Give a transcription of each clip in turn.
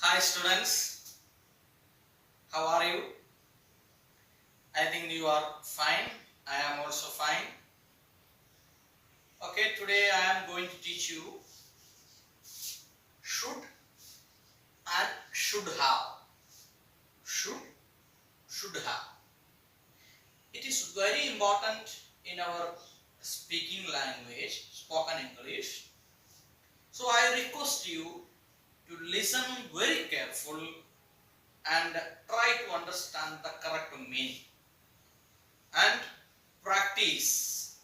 Hi students, how are you? I think you are fine. I am also fine. Okay, today I am going to teach you should and should have. Should have. It is very important in our speaking language, spoken English. So I request you to listen very careful and try to understand the correct meaning and practice.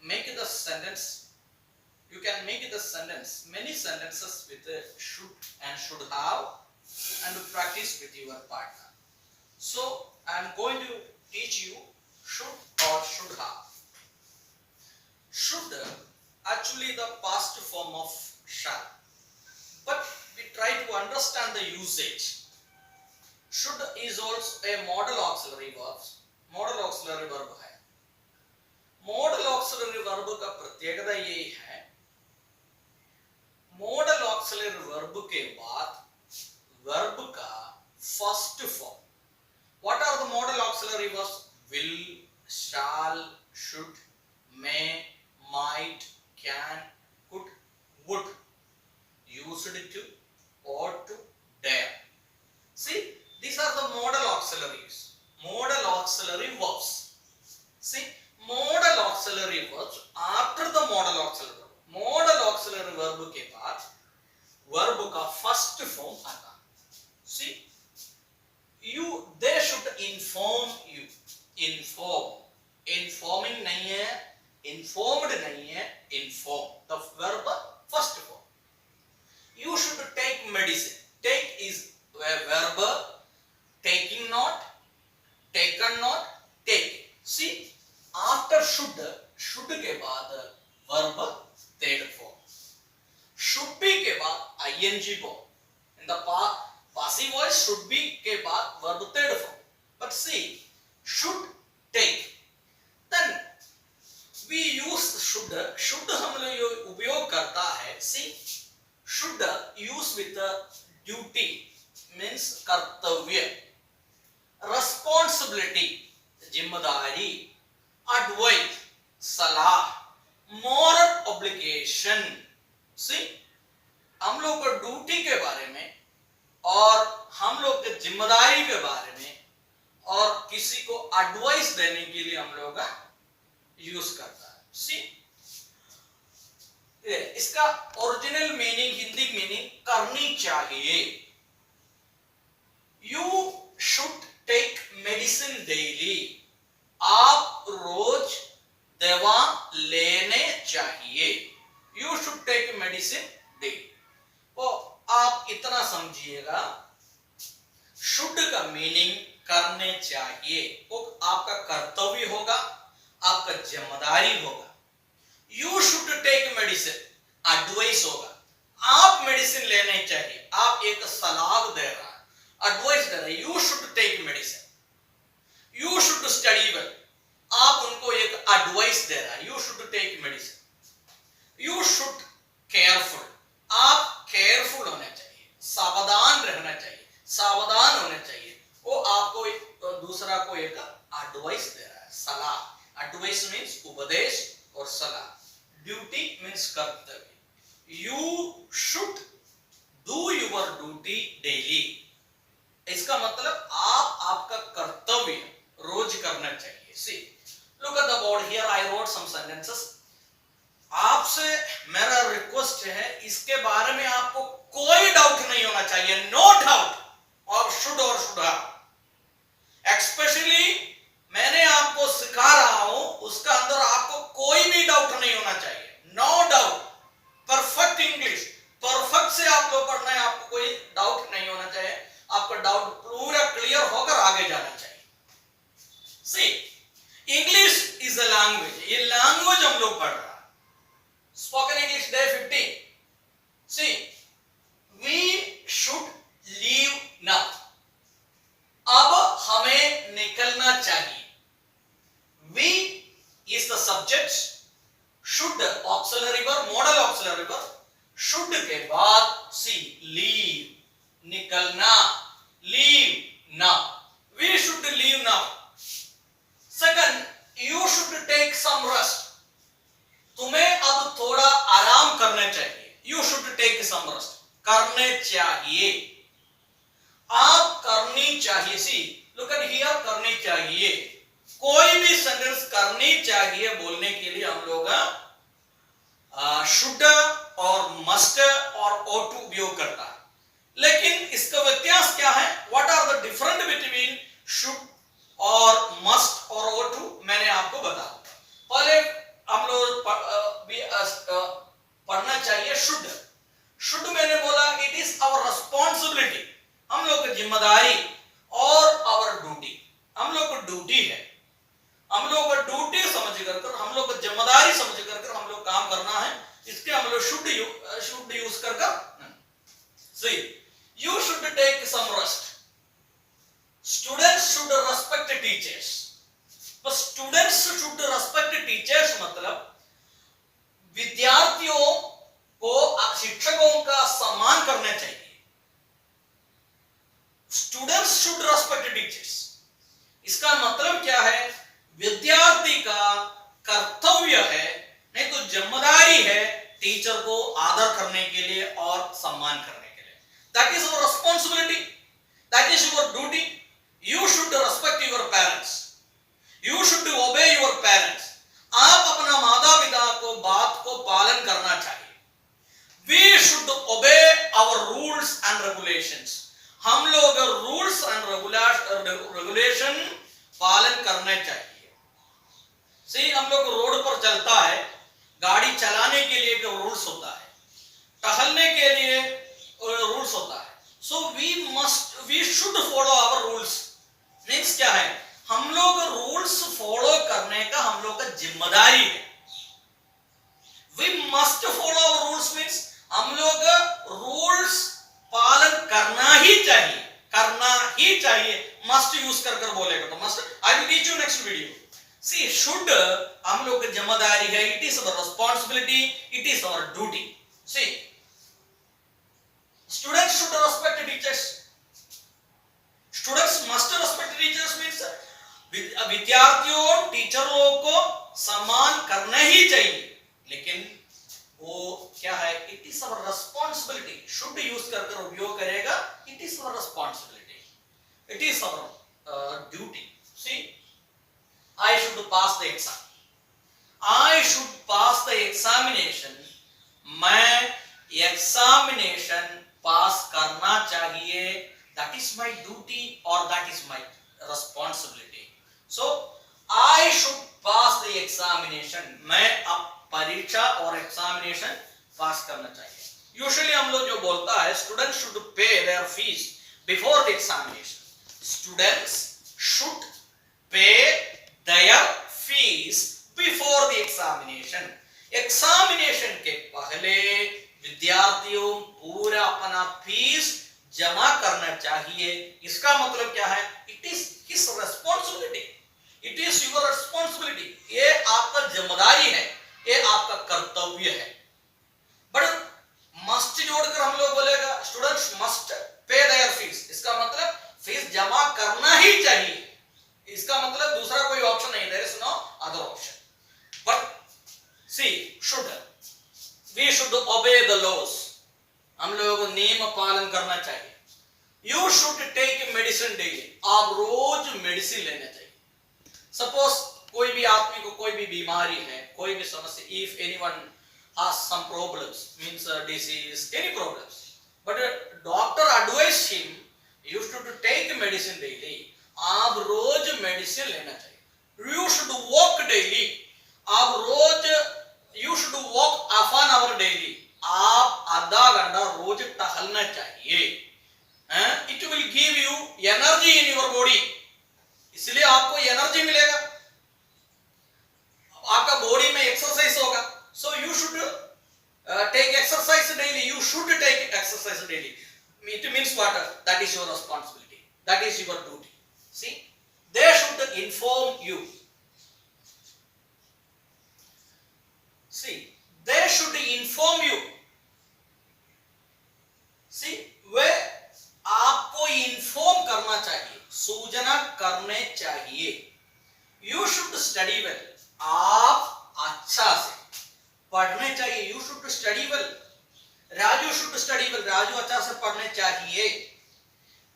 Make the sentence. You can make the sentence, many sentences with should and should have, and practice with your partner. So I am going to teach you should or should have. Should actually the past form of shall, but we try to understand the usage. Should is also a modal auxiliary verb. Model auxiliary verb है. Model auxiliary verb का प्रत्येकता यही है, model auxiliary verb के बाद verb का first form. What are the modal auxiliary verbs? Will, shall, should, may, might, can, could, would, used to, ought to, dare. See, these are the modal auxiliaries. Modal auxiliary verbs. See, modal auxiliary verbs after the modal auxiliary verb. Modal auxiliary verb के बाद verb का first form आता. See, they should inform you. Inform. Informing नहीं है, informed नहीं है, inform. The verb first form. You should take medicine. Take is a verb. Taking not, taken not, taken. See, after should के बाद verb third form. Should be के बाद ing form. In the passive voice should be के बाद verb third form. But see, should, take. Then we use should. Should हम लोग उपयोग करता है. See, should use with duty means कर्तव्य. Responsibility, जिम्मेदारी, advice, सलाह, moral obligation. See, हम लोग को ड्यूटी के बारे में और हम लोग के जिम्मेदारी के बारे में और किसी को एडवाइस देने के लिए हम लोग यूज करता है. See, इसका ओरिजिनल मीनिंग, हिंदी मीनिंग करनी चाहिए. You should take medicine daily. आप रोज दवा लेने चाहिए. You should take medicine daily. तो आप इतना समझिएगा, should का मीनिंग करने चाहिए. वो आपका कर्तव्य होगा, आपका जिम्मेदारी होगा. You should take medicine, advice होगा. आप मेडिसिन लेने चाहिए. आप एक सलाह दे रहा है, एडवाइस दे रहा है. You should take medicine. You should study well. आप उनको एक एडवाइस दे रहा है. You should take medicine. You should careful. आप केयरफुल होने चाहिए, सावधान रहना चाहिए, सावधान होने चाहिए. वो आपको दूसरा को एक एडवाइस दे रहा है, सलाह. एडवाइस मीन्स उपदेश और सलाह. ड्यूटी मीन्स कर्तव्य. You should do your duty daily. इसका मतलब आप आपका कर्तव्य रोज करना चाहिए. See, look at the board here. I wrote some sentences. आपसे मेरा रिक्वेस्ट है, इसके बारे में आपको कोई डाउट नहीं होना चाहिए. नो डाउट और शुड have. एक्सपेशली मैंने आपको सिखा रहा हूं, उसका अंदर आपको कोई भी डाउट नहीं होना चाहिए. No doubt. Perfect English, perfect से आप लोग पढ़ना है. आपको कोई डाउट नहीं होना चाहिए. आपका डाउट पूरा क्लियर होकर आगे जाना चाहिए. See, English is a language. ये लैंग्वेज हम लोग पढ़ रहा है. Spoken English day 15. See, we should leave now. अब हमें निकलना चाहिए. We is the subject. Should auxiliary verb, modal auxiliary verb. Should के बाद see, leave, निकल निकलना, leave now. We should leave now. Second, you should take some rest. तुम्हें अब थोड़ा आराम करना चाहिए. You should take some rest. करने चाहिए. आप करनी चाहिए. See, look at here, करनी चाहिए. कोई भी सेंटेंस करनी चाहिए बोलने के लिए हम लोग शुड और मस्ट और ought to उपयोग करता है. लेकिन इसका व्यत्यास क्या है? What are the different between should और must और ought to? मैंने आपको बताया. पहले हम लोग पढ़ना चाहिए शुड. शुड मैंने बोला इट इज आवर रिस्पॉन्सिबिलिटी, हम लोग की जिम्मेदारी, और आवर ड्यूटी, हम लोग को ड्यूटी है, हम लोग को ड्यूटी समझ कर हम लोग को जिम्मेदारी समझ कर हम लोग काम करना है. इसके हम लोग शुड यूज कर. C, you should take some rest. Students should respect teachers. बस स्टूडेंट्स शुड रेस्पेक्ट टीचर्स मतलब विद्यार्थियों को शिक्षकों का सम्मान करना चाहिए. Students should respect teachers. इसका मतलब क्या है? विद्यार्थी का कर्तव्य है, नहीं तो जिम्मेदारी है टीचर को आदर करने के लिए और सम्मान करने के लिए. That is our responsibility, that is your duty. You should respect your parents, you should obey your parents. आप अपना माता पिता को बात को पालन करना चाहिए. We should obey our rules and regulations. हम लोग रूल्स एंड रेगुलेशन पालन करने चाहिए. सही, हम लोग रोड पर चलता है, गाड़ी चलाने के लिए एक रूल्स होता है, टहलने के लिए रूल्स होता है. So we should follow our rules. Means क्या है? हम लोग रूल्स फॉलो करने का हम लोग का जिम्मेदारी है. We must follow our rules means हम लोग रूल्स पालन करना ही चाहिए, करना ही चाहिए. मस्ट यूज कर बोलेगा तो must. I will teach you next video. See, should हम लोग की जिम्मेदारी है, it is our responsibility, it is our duty. See, students should respect teachers. Students must respect teachers means विद्यार्थियों टीचरों को सम्मान करना ही चाहिए. लेकिन वो क्या है? It is our responsibility. Should use कर उपयोग करेगा. It is our responsibility, it is our duty. See, I should pass the exam, I should pass the examination. मैं एग्जामिनेशन पास करना चाहिए. दैट इज माय ड्यूटी और that is my responsibility. So I should pass the examination. मैं अब परीक्षा और examination pass करना चाहिए. यूजुअली हम लोग जो बोलता है students should pay there fees before the examination. Students should pay there fees before the examination. Examination के पहले विद्यार्थियों पूरा अपना फीस जमा करना चाहिए. इसका मतलब क्या है? It is his responsibility, it is your responsibility. ये आपका जिम्मेदारी है, ये आपका कर्तव्य है. बट मस्ट जोड़कर हम लोग बोलेगा students must pay there fees. इसका मतलब फीस जमा करना ही चाहिए. इसका मतलब दूसरा कोई ऑप्शन नहीं, there is no other option. But see, should, we should obey the laws. हम लोगों को नियम पालन करना चाहिए. You should take medicine daily. आप रोज मेडिसिन लेना चाहिए. सपोज कोई भी आदमी को कोई भी बीमारी है, कोई भी समस्या, if anyone has some problems, means disease, any problems, but doctor advise him you should take medicine daily. आप रोज मेडिसिन लेना चाहिए. You should walk daily. आप रोज you should walk half an hour daily. आप आधा घंटा रोज टहलना चाहिए. It will give you energy in your body. इसलिए आपको एनर्जी मिलेगा, आपका बॉडी में एक्सरसाइज होगा. So you should take exercise daily. You should take exercise daily. It means what? That is your responsibility. That is your duty. See, they should inform you. See, they should inform you. See, where आप करने चाहिए. You should study well. आप अच्छा से पढ़ने चाहिए. You should study well. Raju should study well. Raju अच्छा से पढ़ने चाहिए.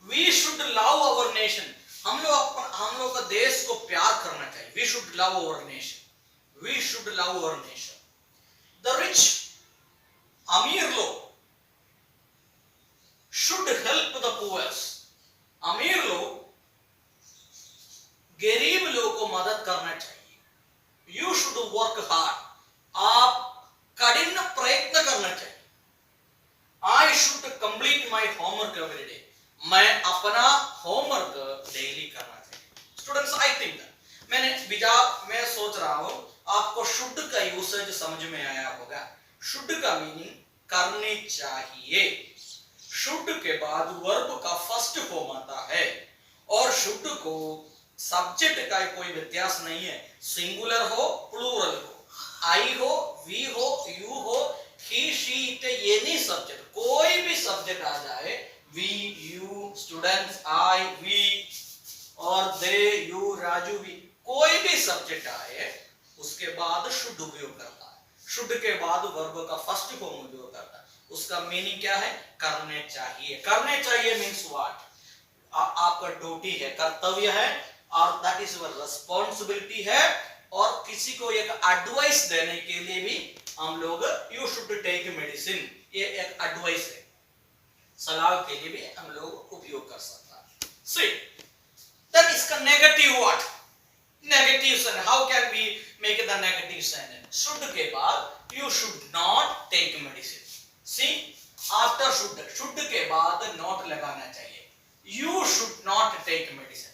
We should love our nation. हम लोग का देश को प्यार करना चाहिए. We should love our nation. We should love our nation. The rich, अमीर लोग should help the poor. अमीर लोग गरीब लोगों को मदद करना चाहिए. You should work hard. आप कठिन प्रयत्न करना चाहिए. I should complete my homework every day. मैं अपना होमवर्क डेली करना चाहिए. Students, I think that मैं सोच रहा हूं आपको should का यूसेज समझ में आया होगा. should का मीनिंग करने चाहिए. should के बाद वर्ब का फर्स्ट फॉर्म आता है और should को सब्जेक्ट का कोई व्यत्यास नहीं है. सिंगुलर हो प्लूरल हो, आई हो, वी हो, यू हो, he she it, any subject, कोई भी सब्जेक्ट आ जाए, we, you, students, I, we और दे, यू, राजू, वी, कोई भी सब्जेक्ट आए उसके बाद शुड उपयोग करता है. शुड के बाद वर्ब का फर्स्ट फॉर्म उपयोग करता है. उसका मीनिंग क्या है? करने चाहिए. करने चाहिए मीन्स व्हाट? आपका ड्यूटी है, कर्तव्य है और दैट इज योर रिस्पांसिबिलिटी है. और किसी को एक एडवाइस देने के लिए भी हम लोग यू शुड टेक मेडिसिन, ये एक एडवाइस है, सलाह के लिए भी हम लोग उपयोग कर सकता है. सी देन इसका negative what? Negative sign. How can we make the negative sign? Should के बाद you should not take medicine. See after should के बाद नॉट लगाना चाहिए. You should not take medicine.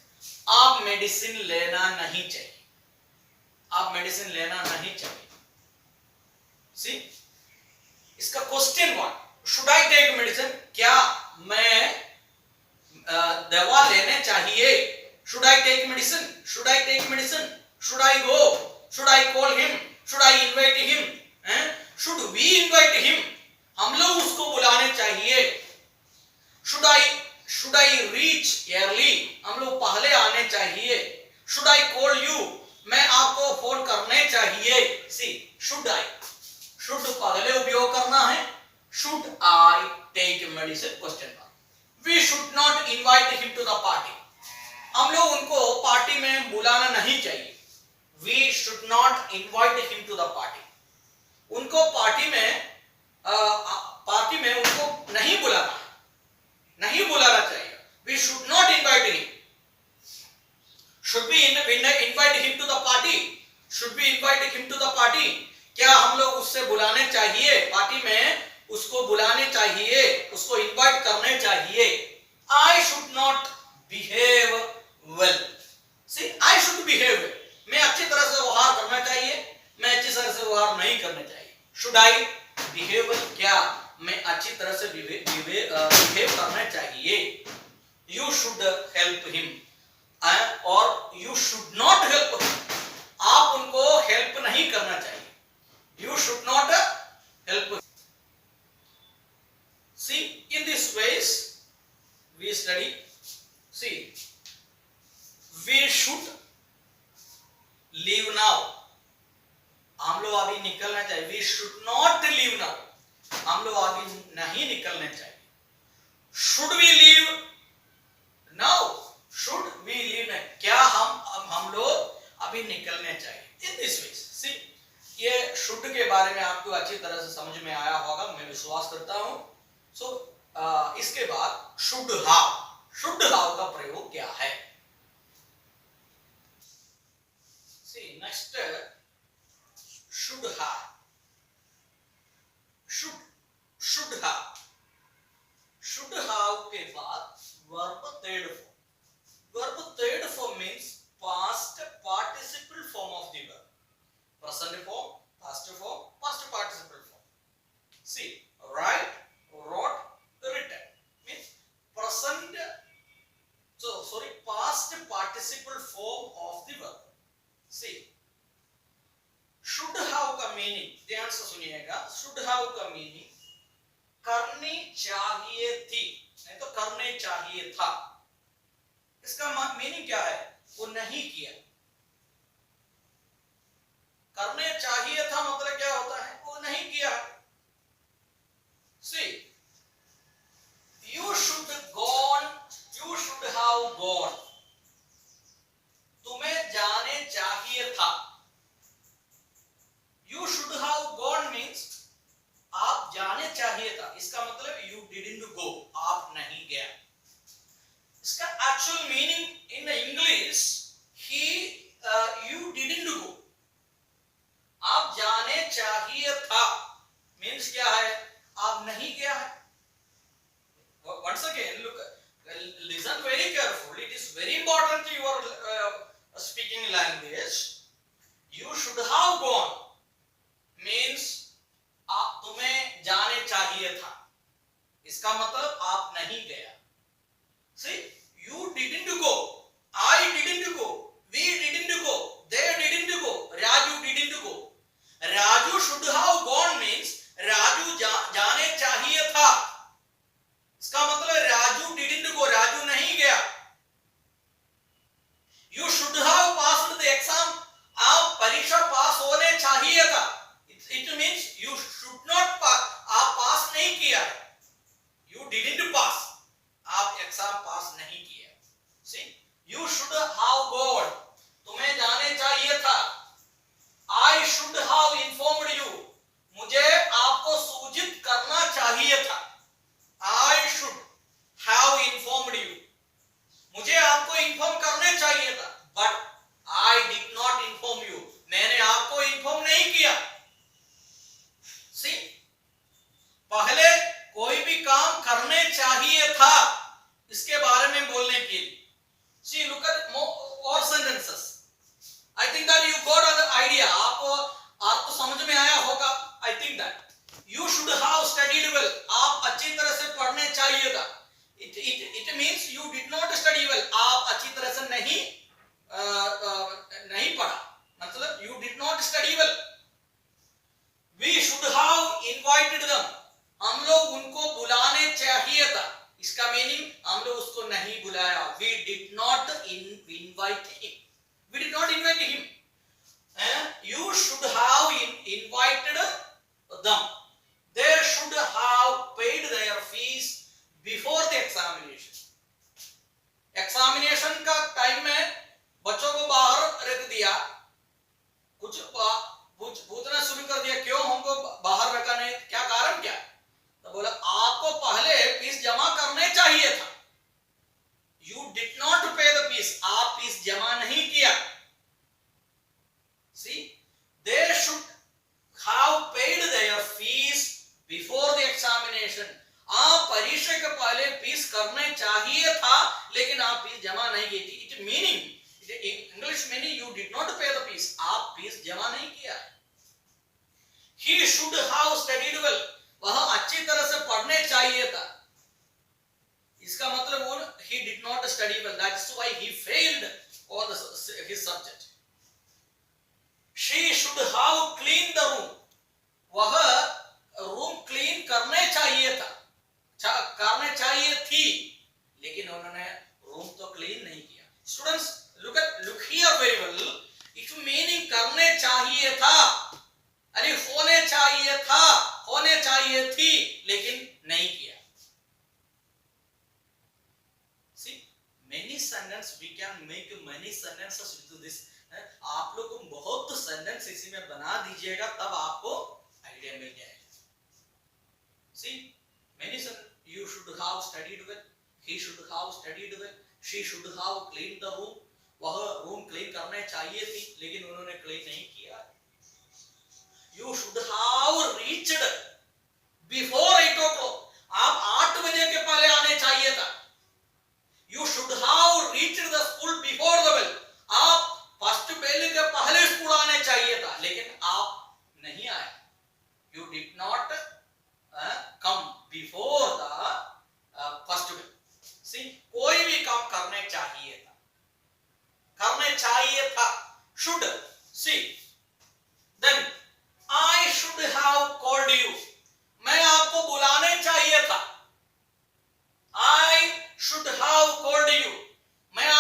आप मेडिसिन लेना नहीं चाहिए. आप मेडिसिन लेना नहीं चाहिए. सी इसका question what? Should I take medicine? क्या मैं दवा लेने चाहिए? Should I take medicine? Should I take medicine? Should I go? Should I call him? Should I invite him? Should we invite him? हम लोग उसको बुलाने चाहिए. Should I reach early? हम लोग पहले आने चाहिए. Should I call you? मैं आपको फोन करने चाहिए. सी शुड आई, शुड पहले उपयोग करना है. Should I take medicine? Question mark. We should not invite him to the party. हम लोग उनको पार्टी में बुलाना नहीं चाहिए. We should not invite him to the party. उनको पार्टी में उनको नहीं बुलाना, नहीं बुलाना चाहिए. We should not invite him. Should we invite him to the party? Should we invite him to the party? क्या हम लोग उससे बुलाने चाहिए? पार्टी में उसको बुलाने चाहिए, उसको इनवाइट करने चाहिए. I should not behave well. See, I should behave well. मैं अच्छी तरह से व्यवहार करना चाहिए, मैं अच्छी तरह से व्यवहार नहीं करना चाहिए. Should I behave well? क्या मैं अच्छी तरह से behave करना चाहिए? You should help him. और यू शुड नॉट हेल्प. आप उनको हेल्प नहीं करना चाहिए. You should not help. See in this ways we study. See we should leave now. हम लोग अभी निकलना चाहिए. We should not leave now. हम लोग अभी नहीं निकलना चाहिए. Should we leave now? Should we leave? क्या हम लोग अभी निकलने चाहिए? In this way. सी ये शुड के बारे में आपको अच्छी तरह से समझ में आया होगा, मैं विश्वास करता हूं. सो इसके बाद शुड हाउ. शुड हाउ का प्रयोग क्या है? C next should have. Should have. Should have के बाद verb third form. Verb third form means past participle form of the verb. Present form, past form, past participle form. See, write, wrote, written means present. Past participle form of the verb. See, should have का meaning ध्यान से सुनिएगा. should have का meaning करनी चाहिए थी. इसका meaning क्या है? वो नहीं किया। करने चाहिए था मतलब क्या होता है? वो नहीं किया। See, you should gone, you should have gone. तुम्हें जाने चाहिए था। You should have gone means आप जाने चाहिए था, इसका मतलब you didn't go, आप नहीं गया। इसका actual meaning in English you didn't go, आप जाने चाहिए था मीन्स क्या है? आप नहीं गया है। Once again, look, listen very carefully. It is very important to your speaking language. You should have gone means आप तुम्हें जाने चाहिए था, इसका मतलब आप नहीं गया। See, you didn't go, I didn't go, we didn't go, they didn't go, Raju didn't go. Raju should have gone means Raju जाने चाहिए था, इसका मतलब राजू didn't go, राजू नहीं गया। You should have passed the exam, आप परीक्षा पास होने चाहिए था। It means you should not pass, आप पास नहीं किया। You didn't pass, आप एग्जाम पास नहीं किया। See, you should have gone, तुम्हें जाने चाहिए था। I should have informed you, मुझे आपको सूचित करना चाहिए था। I should have informed you, मुझे आपको इन्फॉर्म करने चाहिए था। But I did not inform you, मैंने आपको इन्फॉर्म नहीं किया। See, पहले कोई भी काम करने चाहिए था इसके बारे में बोलने के लिए। See, look at more sentences. I think that you got the idea. आपको समझ में आया होगा। I think that you should have studied well, आप अच्छी तरह से पढ़ने चाहिए था। It means you did not study well, आप अच्छी तरह से नहीं पढ़ा, मतलब you did not study well. We should have invited them, हम लोग उनको बुलाने चाहिए था, इसका मीनिंग हम लोग उसको नहीं बुलाया। We did not invite him, we did not invite him. You should have invited them, they should have paid their fees before the examination. Examination का टाइम में बच्चों को बाहर रख दिया, कुछ पूछना शुरू कर दिया, क्यों हमको बाहर रखा नहीं, क्या कारण क्या? तो बोला आपको पहले फीस जमा करने चाहिए था। You did not pay the fees, आप फीस जमा नहीं किया। See, they should have paid their fees before the examination. आप परीक्षा के पहले फीस करने चाहिए था, लेकिन आप फीस जमा नहीं की थी। It meaning, English meaning you did not pay the fees, आप फीस जमा नहीं किया। He should have studied well, वह अच्छी तरह से पढ़ने चाहिए था, इसका मतलब वो he did not study well, that's why he failed all his subject. She should have cleaned the room, वह रूम क्लीन करने चाहिए था, करने चाहिए थी, लेकिन उन्होंने रूम तो क्लीन नहीं किया। Students, look here very well. It meaning करने चाहिए था, अरे होने चाहिए था, होने चाहिए थी, लेकिन नहीं किया। See, many sentences we can make many sentences with this. आप लोग को बहुत सेंटेंस इसी में बना दीजिएगा, तब आपको आइडिया मिल जाएगा। See, many sentences. You should have studied well, he should have studied well, she should have cleaned the room, वह रूम क्लीन करने चाहिए थी, लेकिन उन्होंने क्लीन नहीं किया। You should have reached before 8 o'clock, आप 8 बजे के पहले आने चाहिए था। You should have reached the school before the bell, आप फर्स्ट बेल के पहले स्कूल आने चाहिए था, लेकिन आप नहीं आए। You did not come before the first bell. See, कोई भी काम करने चाहिए था, करने चाहिए था, should. See, then I should have called you, मैं आपको बुलाने चाहिए था। I should have called you, मैं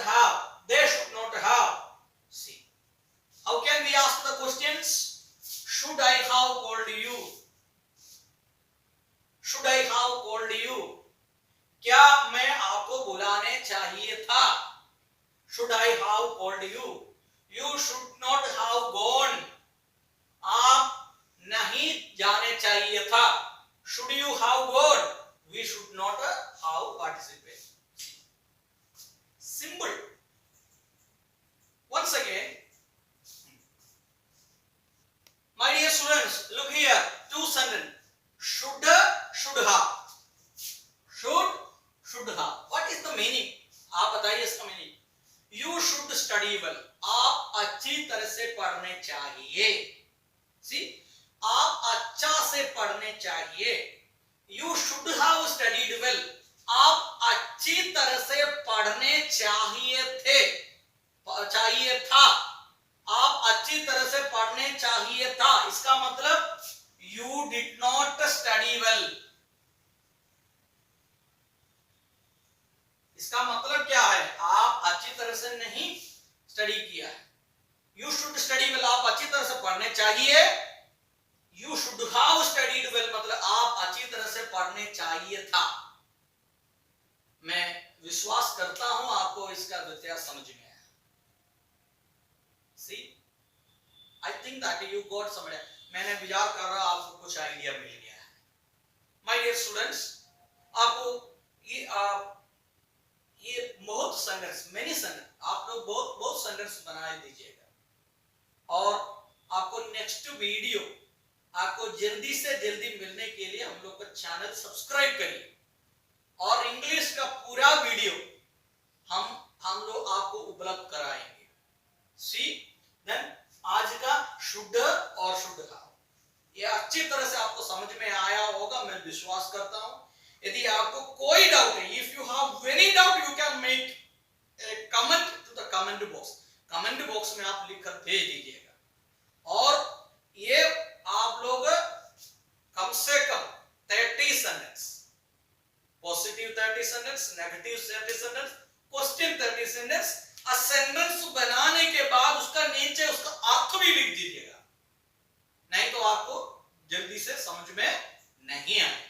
have, they should not have. See, how can we ask the questions? Should I have called you? Should I have called you? क्या मैं आपको बुलाने चाहिए था? Should I have called you? You should not have gone. आप नहीं जाने चाहिए था. Should you have gone? We should not have participated. Simple. Once again, my dear students, look here. Two sentences. Should have. Should have. What is the meaning? आप बताइए इसका meaning. You should study well. आप अच्छी तरह से पढ़ने चाहिए. See, आप अच्छा से पढ़ने चाहिए. You should have studied well. आप अच्छी तरह से पढ़ने चाहिए थे, चाहिए था. आप अच्छी तरह से पढ़ने चाहिए था. इसका मतलब you did not study well. इसका मतलब क्या है? आप अच्छी तरह से नहीं स्टडी किया है. You should study well. आप अच्छी तरह से पढ़ने चाहिए. You should have studied well मतलब आप अच्छी तरह से पढ़ने चाहिए था. मैं विश्वास करता हूं आपको इसका व्यत्यास समझ में आया. See, I think that you got some idea. मैंने विचार कर रहा आपको कुछ आइडिया मिल गया है. My dear students, आपको ये बहुत संघर्ष, मेनी संघर्ष, आप लोग बहुत संघर्ष बनाए दीजिएगा. और आपको नेक्स्ट वीडियो आपको जल्दी से जल्दी मिलने के लिए हम लोग का चैनल सब्सक्राइब करिए. और इंग्लिश का पूरा वीडियो हम लोग आपको उपलब्ध कराएंगे. सी, देन आज का शुड और शुड have ये अच्छी तरह से आपको समझ में आया होगा, मैं विश्वास करता हूं. यदि आपको कोई डाउट है, if you have any doubt you can make a comment to the comment box. Comment box में आप लिख कर भेज दीजिएगा. और ये आप लोग कम से कम 30 sentence, positive 30 sentence, negative 30 sentence, question 30 sentence, आ सेंटेंस बनाने के बाद उसका नीचे उसका अर्थ भी लिख दीजिएगा. नहीं तो आपको जल्दी से समझ में नहीं आएगा.